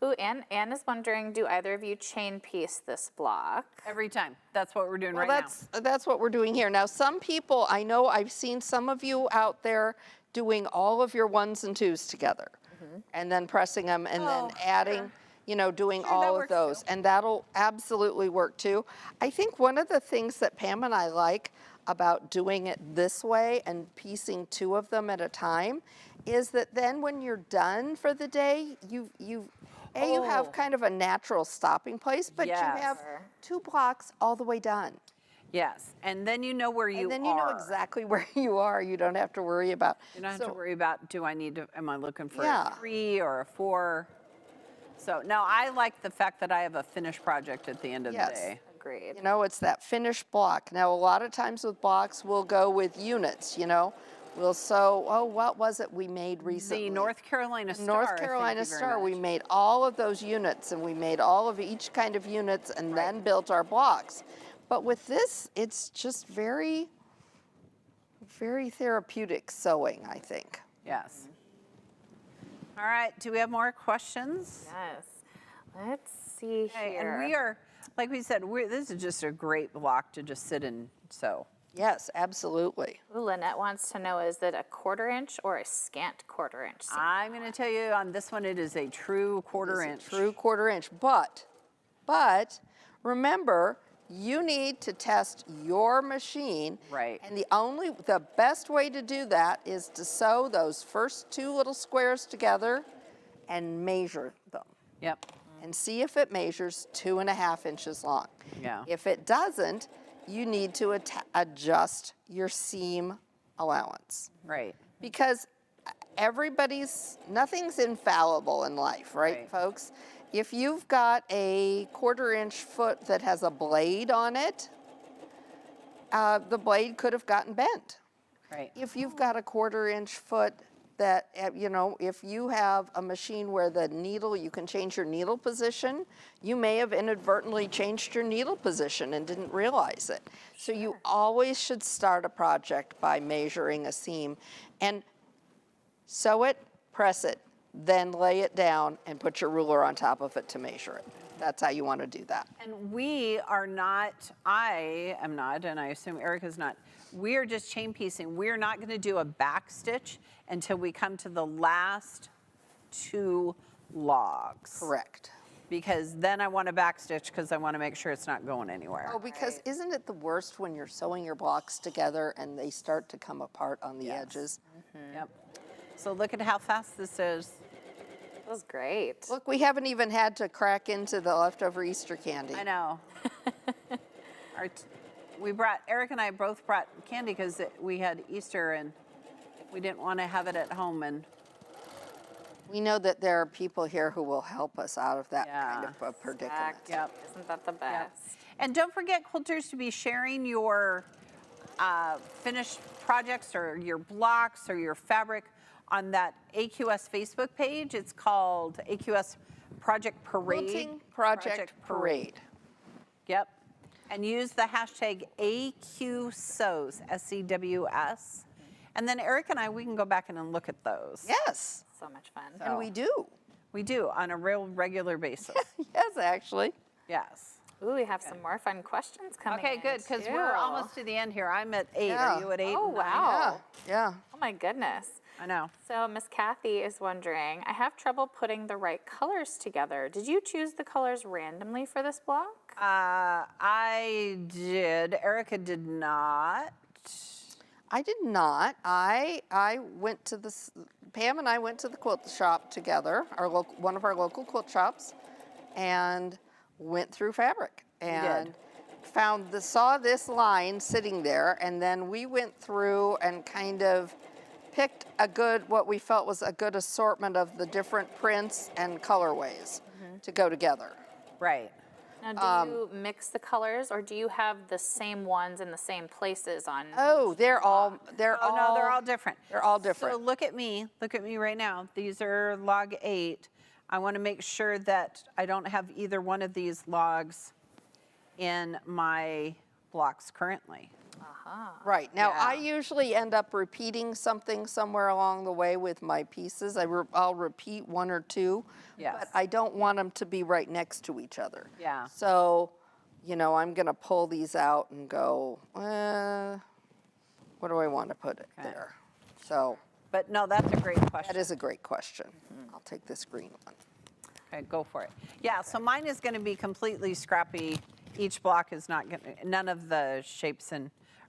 Ooh, Anne is wondering, do either of you chain piece this block? Every time. That's what we're doing Well, right that's what we're doing here. Now, some people, I know I've seen some of you out there doing all of your ones and twos together and then pressing them and then adding, you know, doing Sure, that all of works those. too. And that'll absolutely work too. I think one of the things that Pam and I like about doing it this way and piecing 2 of them at a time is that then when you're done for the day, you have kind of a natural stopping place, but you have Yes. 2 blocks all the way done. Yes, and then you know where you are. And then you know exactly where you are. You don't have to worry about. You don't have to worry about, do I need to, am I looking for Yeah. a 3 or a 4? So, no, I like the fact that I have a finished project at the end of the Yes. day. Agreed. You know, it's that finished block. Now, a lot of times with blocks, we'll go with units, you know. We'll sew, what was it we made recently? The North Carolina Star. North thank Carolina you very Star, we much. made all of those units and we made all of each kind of units and then built our blocks. But with this, it's just very, very therapeutic sewing, I think. Yes. All right, do we have more questions? Yes. Let's see Okay, here. and we are, like we said, this is just a great block to just sit and sew. Yes, absolutely. Ooh, Lynette wants to know, is it a 1/4 inch or a scant 1/4 inch seam? I'm going to tell you on this one, it is a true 1/4 inch. True 1/4 inch, but remember, you need to test your machine. Right. And the best way to do that is to sew those first 2 little squares together and measure them. Yep. And see if it measures 2.5 inches long. Yeah. If it doesn't, you need to adjust your seam allowance. Right. Because nothing's infallible in life, right, Right. folks? If you've got a 1/4 inch foot that has a blade on it, the blade could have gotten bent. Right. If you've got a 1/4 inch foot that, if you have a machine where the needle, you can change your needle position, you may have inadvertently changed your needle position and didn't realize it. So you always should start a project by measuring a seam and sew it, press it, then lay it down and put your ruler on top of it to measure it. That's how you want to do that. And we are not, I am not, and I assume Erica's not, we are just chain piecing. We're not going to do a back stitch until we come to the last 2 logs. Correct. Because then I want to back stitch because I want to make sure it's not going anywhere. Oh, because isn't it the worst when you're sewing your blocks together and they start to come apart on the Yes. edges? Yep. So look at how fast this is. That was great. Look, we haven't even had to crack into the leftover Easter candy. I know. Eric and I both brought candy because we had Easter and we didn't want to have it at home. And We know that there are people here who will help us out of that kind Yeah. of a predicament. Yep. Isn't that the best? And don't forget, quilters, to be sharing your finished projects or your blocks or your fabric on that AQS Facebook page. It's called AQS Project Parade. Quilting Project Parade. Yep. And use the hashtag AQSews, SEWS. And then Eric and I, we can go back and look at those. Yes, So much fun. and we do. We do on a real regular basis. Yes, actually. Yes. Ooh, we have some more fun questions coming Okay, in, good, because too. we're almost to the end here. I'm at 8. Yeah. Are you at 8? Oh, and 9? wow. Yeah. Oh, my goodness. I know. So Miss Kathy is wondering, I have trouble putting the right colors together. Did you choose the colors randomly for this block? I did. Erica did not. I did not. I went to Pam and I went to the quilt shop together, one of our local quilt shops, and went through fabric and saw this line sitting there, and then we went through and kind of picked what we felt was a good assortment of the different prints and colorways to go together. Right. Now, do you mix the colors, or do you have the same ones in the same places on? Oh, they're all Oh, no, they're all different. They're all different. So look at me right now. These are log 8. I want to make sure that I don't have either one of these logs in my blocks currently. Right. Now, Yeah. I usually end up repeating something somewhere along the way with my pieces. I'll repeat 1 or 2, Yes. but I don't want them to be right next to each other. Yeah. So, I'm going to pull these out and go, what do I want to put it there? So, But no, that's a great question. That is a great question. I'll take this green one. Okay, go for it. Yeah, so mine is going to be completely scrappy. Each block is not going to, none of the shapes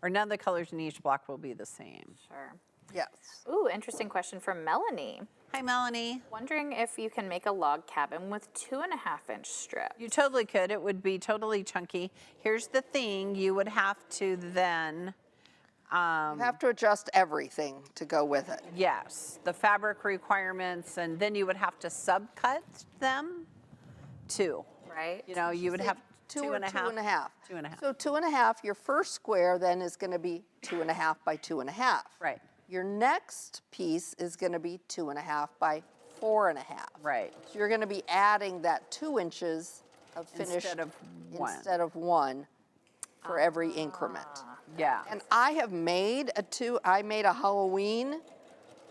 or none of the colors in each block will be the same. Sure. Yes. Ooh, interesting question from Melanie. Hi, Melanie. Wondering if you can make a log cabin with 2.5-inch strips. You totally could. It would be totally chunky. Here's the thing. You would have to then, You have to adjust everything to go with it. yes, the fabric requirements, and then you would have to subcut them too. Right? You know, you would have Two two or and a half. 2.5. 2.5. So 2.5, your first square then is going to be 2.5 by 2.5. Right, Your next piece is going to be 2.5 by 4.5. right. So you're going to be adding that 2 inches of finish Instead of one. instead of one for every increment. Yeah. And I have made I made a Halloween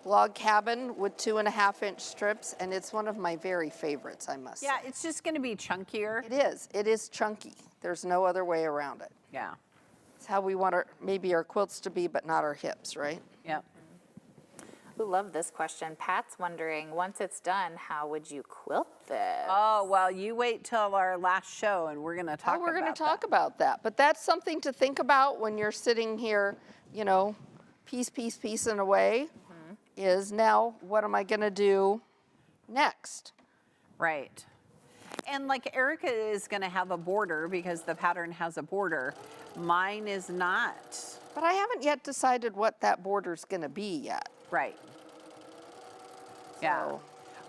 log cabin with 2.5-inch strips, and it's one of my very favorites, I must Yeah, say. it's just going to be chunkier. It is chunky. There's no other way around it. Yeah. It's how we want maybe our quilts to be, but not our hips, right? Yep. We love this question. Pat's wondering, once it's done, how would you quilt this? Oh, well, you wait till our last show and we're going to talk about We're going that. to talk about that. But that's something to think about when you're sitting here, you know, piecing away, is now what am I going to do next? Right. And like Erica is going to have a border because the pattern has a border. Mine is not. But I haven't yet decided what that border's going to be yet. Right. Yeah. So-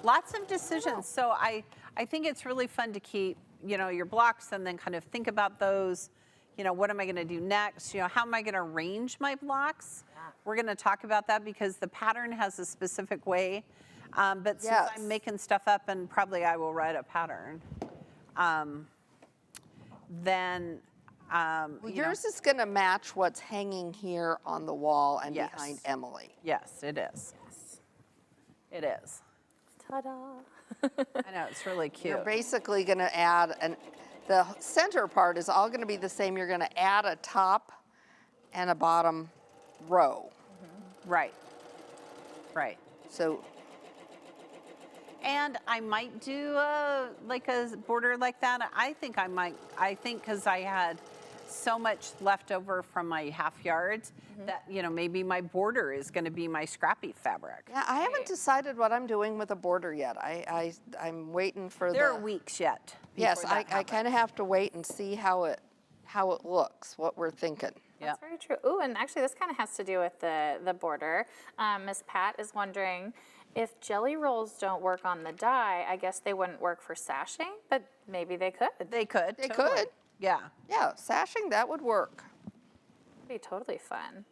Lots of decisions. So I think it's really fun to keep, you know, your blocks and then kind of think about those. You know, what am I going to do next? You know, how am I going to arrange my blocks? We're going to talk about that because the pattern has a specific way. But since Yes. I'm making stuff up and probably I will write a pattern, then Well, you know, yours is going to match what's hanging here on the wall and Yes. behind Emily. yes, it is. It is. Ta-da. I know, it's really cute. You're basically going to add the center part is all going to be the same. You're going to add a top and a bottom row. Right. Right. So And I might do like a border like that. I think because I had so much left over from my half yards that, you know, maybe my border is going to be my scrappy fabric. yeah, I haven't decided what I'm doing with a border yet. I'm waiting for There are weeks yet. Yes, before that I kind of have to wait and see how it looks, what we're thinking. Yeah. That's very true. Ooh, and actually this kind of has to do with the border. Miss Pat is wondering, if jelly rolls don't work on the die, I guess they wouldn't work for sashing, but maybe they could. They could. They totally. could. Yeah. Yeah, sashing, that would work. That'd be totally fun.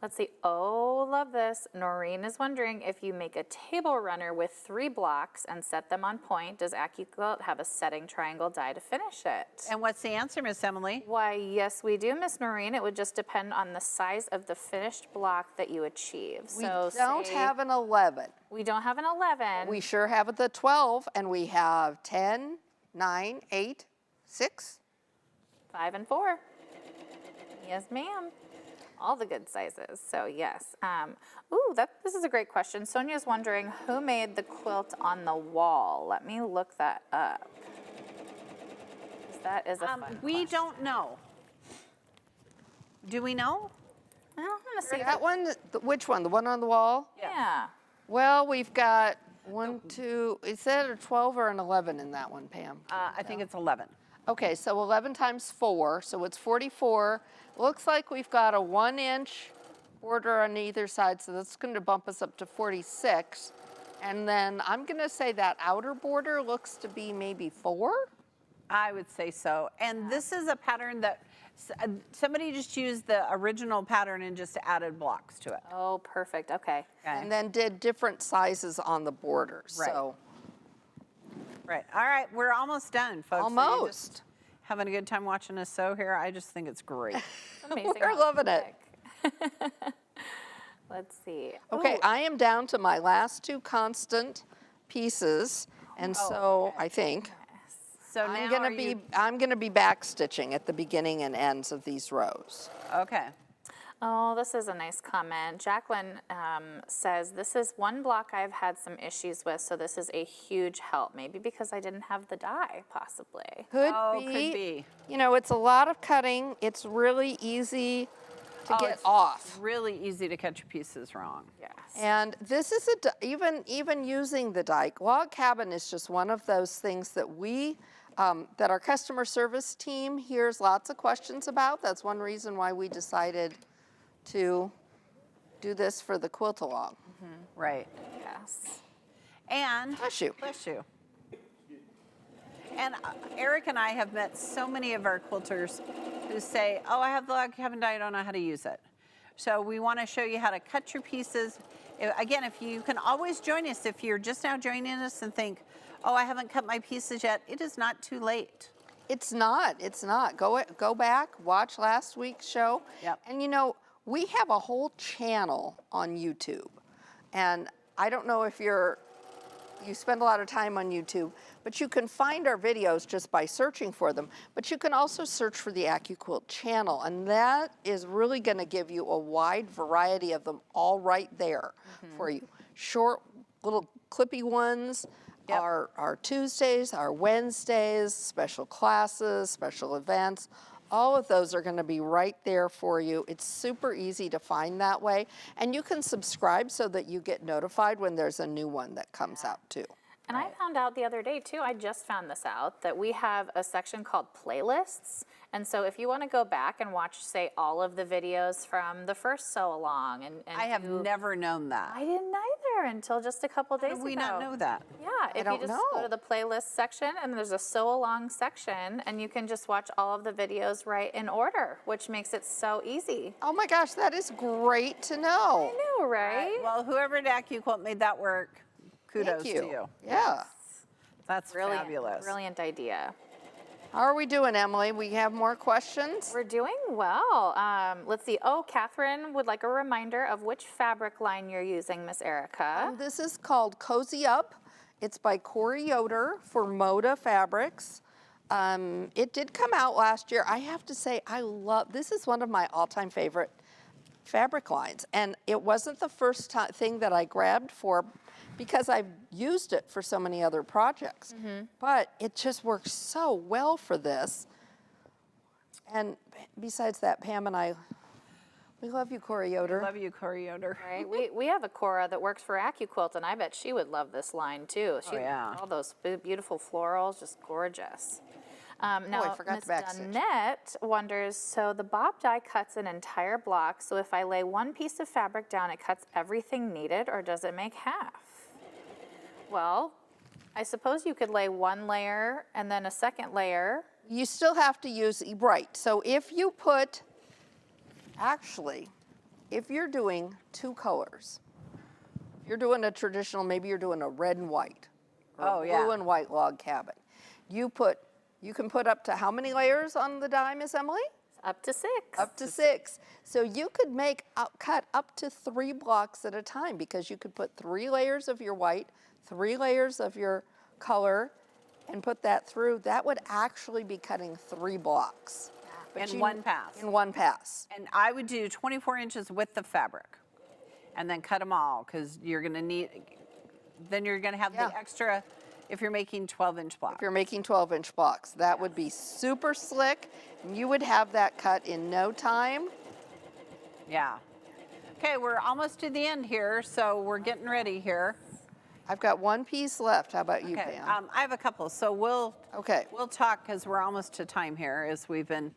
Let's see. Oh, love this. Noreen is wondering, if you make a table runner with 3 blocks and set them on point, does AccuQuilt have a setting triangle die to finish it? And what's the answer, Miss Emily? Why, yes, we do, Miss Noreen. It would just depend on the size of the finished block that you achieve. We don't say have an 11. we don't have an 11. We sure have the 12, and we have 10, 9, 8, 6. 5 and 4. Yes, ma'am. All the good sizes. So yes. Ooh, this is a great question. Sonia's wondering, who made the quilt on the wall? Let me look that up. 'Cause that is a fun We question. don't know. Do we know? I don't want to see That one, which one? The one on the wall? Yeah. Well, we've got 1, 2, is that a 12 or an 11 in that one, Pam? I think it's 11. Okay, so 11 times 4, so it's 44. Looks like we've got a 1-inch border on either side, so that's going to bump us up to 46. And then I'm going to say that outer border looks to be maybe 4. I would say so. And this is a pattern that somebody just used the original pattern and just added blocks to it. Oh, perfect. Okay. Okay. And then did different sizes on the borders. Right. So Right. All right. We're almost done, folks. Are you just almost. having a good time watching us sew here? I just think it's great. Amazing. We're how loving it. quick. Let's see. Okay, Ooh, I am down to my last 2 constant pieces, and so I think So I'm now going to be back stitching at the beginning and ends of these rows. Okay. Oh, this is a nice comment. Jacqueline says, this is one block I've had some issues with, so this is a huge help. Maybe because I didn't have the die, possibly. Could Could be. You know, it's a lot of cutting. It's really easy to get It's off. really easy to cut your pieces wrong. Yes. And this is even using the die. Log cabin is just one of those things that that our customer service team hears lots of questions about. That's one reason why we decided to do this for the Quilt-Along. Right. Yes. And Bless you. Bless you. And Eric and I have met so many of our quilters who say, oh, I have the log cabin die, I don't know how to use it. So we want to show you how to cut your pieces. Again, if you can always join us, if you're just now joining us and think, oh, I haven't cut my pieces yet, it is not too late. It's not. Go back, watch last week's show. Yep. And you know, we have a whole channel on YouTube. And I don't know if you spend a lot of time on YouTube, but you can find our videos just by searching for them. But you can also search for the AccuQuilt channel, and that is really going to give you a wide variety of them all right there for you. Short, little clippy ones. Yep. Our Tuesdays, our Wednesdays, special classes, special events, all of those are going to be right there for you. It's super easy to find that way. And you can subscribe so that you get notified when there's a new one that comes out too. And I found out the other day too, I just found this out, that we have a section called playlists. And so if you want to go back and watch, say, all of the videos from the first sew along and I have never known that. I didn't either until just a couple days How ago. did we not know that? Yeah, if you don't just know. go to the playlist section and there's a sew along section and you can just watch all of the videos right in order, which makes it so easy. Oh my gosh, that is great to know. I know, right? Well, whoever at AccuQuilt made that work, kudos Thank to you. Yeah. That's Brilliant, fabulous. brilliant idea. How are we doing, Emily? We have more questions? We're doing well. Let's see. Oh, Catherine would like a reminder of which fabric line you're using, Miss Erica. This is called Cozy Up. It's by Corey Yoder for Moda Fabrics. It did come out last year. I have to say, this is one of my all-time favorite fabric lines. And it wasn't the first thing that I grabbed for because I've used it for so many other projects. But it just works so well for this. And besides that, Pam and I, we love you, Corey Yoder. Love you, Corey Yoder. Right? We have a Cora that works for AccuQuilt, and I bet she would love this line too. She, yeah. All those beautiful florals, just gorgeous. Now, I forgot Miss the backstitch. Donette wonders, so the bob die cuts an entire block, so if I lay one piece of fabric down, it cuts everything needed, or does it make half? Well, I suppose you could lay one layer and then a second layer. You still have to use, right, so if you put, actually, if you're doing two colors, you're doing a traditional, maybe you're doing a red and white, or blue and white log cabin. You can put up to how many layers on the die, Miss Emily? Up to 6. Up to 6. So you could cut up to 3 blocks at a time because you could put 3 layers of your white, 3 layers of your color, and put that through. That would actually be cutting 3 blocks. In one pass. In one pass. And I would do 24 inches width of fabric and then cut them all because you're going to need, then you're going to have the extra if you're making 12-inch blocks. If you're making 12-inch blocks, that would be super slick. And you would have that cut in no time. Yeah. Okay, we're almost to the end here, so we're getting ready here. I've got one piece left. How about you, Okay, Pam? I have a couple, so we'll talk because we're almost to time here as we've been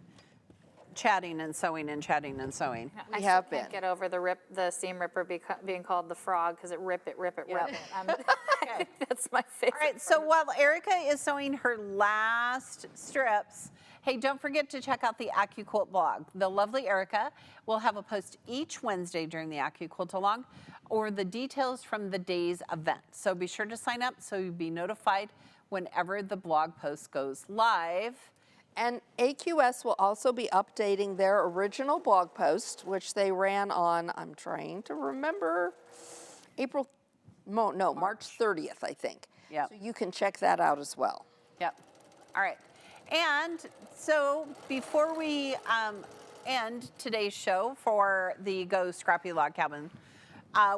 chatting and sewing and chatting and sewing. We have I can't been. get over the seam ripper being called the frog because it rip it. I think that's my favorite. All right, so while Erica is sewing her last strips, hey, don't forget to check out the AccuQuilt blog. The lovely Erica will have a post each Wednesday during the AccuQuilt-Along or the details from the day's event. So be sure to sign up so you'll be notified whenever the blog post goes live. And AQS will also be updating their original blog post, which they ran on, I'm trying to remember, March 30th, I think. Yep. So you can check that out as well. Yep. All right. And so before we end today's show for the Go Scrappy Log Cabin.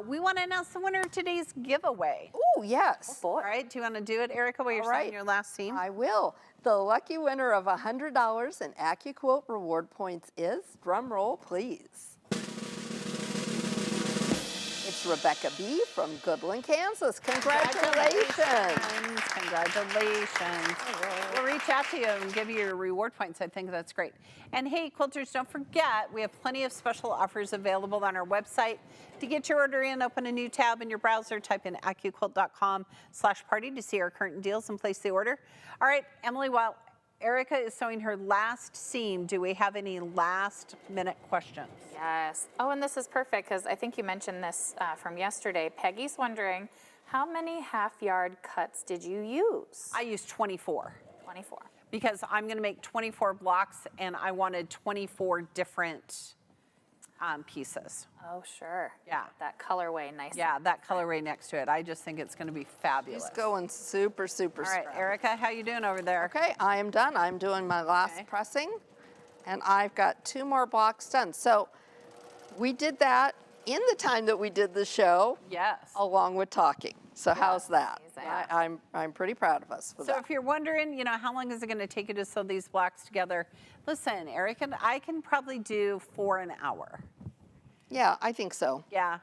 We want to announce the winner of today's giveaway. Oh, yes. Boy. All right, do you want to do it, Erica, while you're All right. signing your last seam? I will. The lucky winner of $100 in AccuQuilt reward points is, drum roll, please. It's Rebecca B. from Goodland, Kansas. Congratulations. Congratulations. We'll reach out to you and give you your reward points. I think that's great. And hey, quilters, don't forget, we have plenty of special offers available on our website. To get your order in, open a new tab in your browser, type in AccuQuilt.com/party to see our current deals and place the order. All right, Emily, while Erica is sewing her last seam, do we have any last minute questions? Yes. Oh, and this is perfect because I think you mentioned this from yesterday. Peggy's wondering, how many half-yard cuts did you use? I used 24. 24. Because I'm going to make 24 blocks and I wanted 24 different pieces. Oh, sure. Yeah. That colorway, nice. Yeah, that colorway next to it. I just think it's going to be fabulous. She's going super, super All right, strong. Erica, how you doing over there? Okay, I am done. I'm doing my last Okay. pressing, and I've got 2 more blocks done. So we did that in the time that we did the show, Yes. along with talking. So how's that? amazing. I'm pretty proud of us for So that. if you're wondering, you know, how long is it going to take you to sew these blocks together? Listen, Erica, I can probably do 4 an hour. Yeah, I think so. Yeah.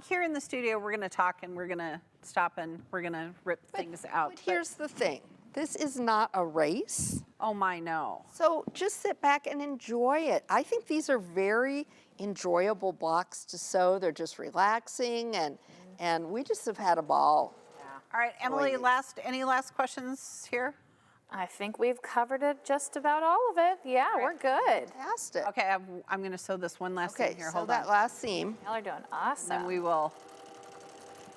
Here in the studio, we're going to talk and we're going to stop and we're going to rip things out. But here's the thing. This is not a race. Oh my, no. So just sit back and enjoy it. I think these are very enjoyable blocks to sew. They're just relaxing, and we just have had a ball. All right, Emily, any last questions here? I think we've covered it, just about all of it. Yeah, we're good. Fantastic. Okay, I'm going to sew this one last Okay, thing here. so Hold that on. last seam. Y'all are doing And awesome. then we will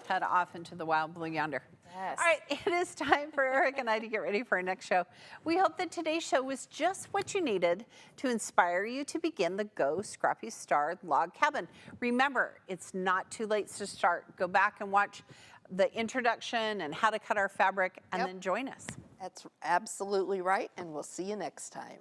head off into the wild blue yonder. Yes. All right, it is time for Eric and I to get ready for our next show. We hope that today's show was just what you needed to inspire you to begin the Go Scrappy Star Log Cabin. Remember, it's not too late to start. Go back and watch the introduction and how to cut our fabric, and Yep. then join us. That's absolutely right, and we'll see you next time.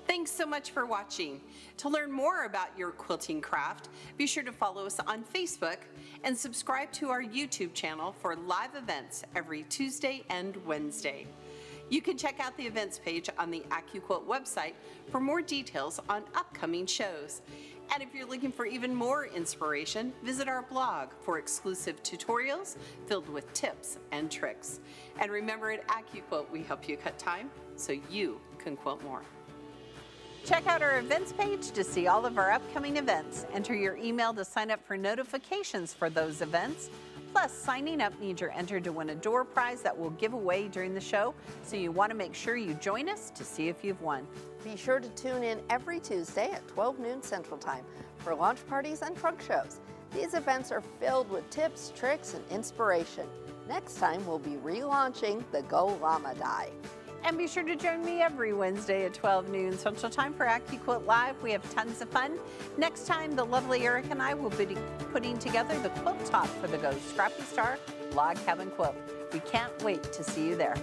Thanks so much for watching. To learn more about your quilting craft, be sure to follow us on Facebook and subscribe to our YouTube channel for live events every Tuesday and Wednesday. You can check out the events page on the AccuQuilt website for more details on upcoming shows. And if you're looking for even more inspiration, visit our blog for exclusive tutorials filled with tips and tricks. And remember, at AccuQuilt, we help you cut time so you can quilt more. Check out our events page to see all of our upcoming events. Enter your email to sign up for notifications for those events. Plus, signing up means you're entered to win a door prize that we'll give away during the show, so you want to make sure you join us to see if you've won. Be sure to tune in every Tuesday at 12 noon Central Time for launch parties and trunk shows. These events are filled with tips, tricks, and inspiration. Next time, we'll be relaunching the Go Llama Die. And be sure to join me every Wednesday at 12 noon Central Time for AccuQuilt Live. We have tons of fun. Next time, the lovely Eric and I will be putting together the quilt top for the Go Scrappy Star Log Cabin Quilt. We can't wait to see you there.